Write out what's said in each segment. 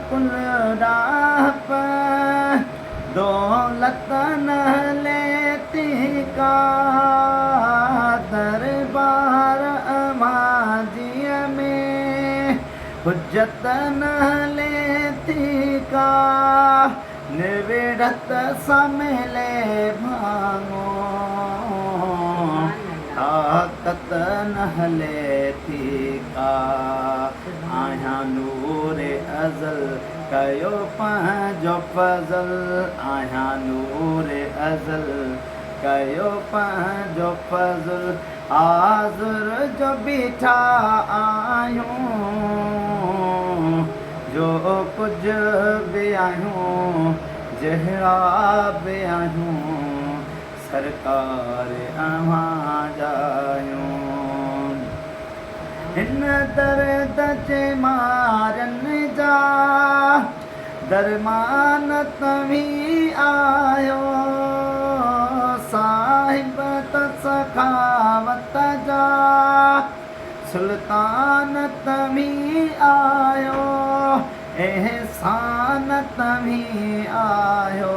कुल राह दौलत न लेती का दरबार अमाजिय में हुज्जत न लेती का निर्विढ़त समले भांगो ताकत न लेती का आया नूर अज़ल कयो पंहिंजो फज़ल आया नूर अज़ल कयो पंहिंजो फज़ल आज़ुर जो बीठा आयूं जो कुछ भी आयूं जहिड़ा भी आयूं सरकार अव्हां जायूं हिन दर्द जे मारनि जा दरमान तव्हीं आयो साहिब त सखावत जा सुल्तान तव्हीं आयो एहसान तव्हीं आयो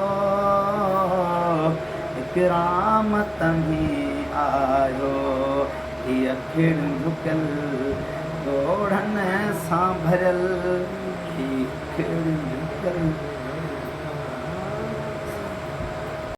इकराम तव्हीं आयो ही अखियूं झुकियल ॻोढ़नि सां भरियल ही अखियूं झुकियल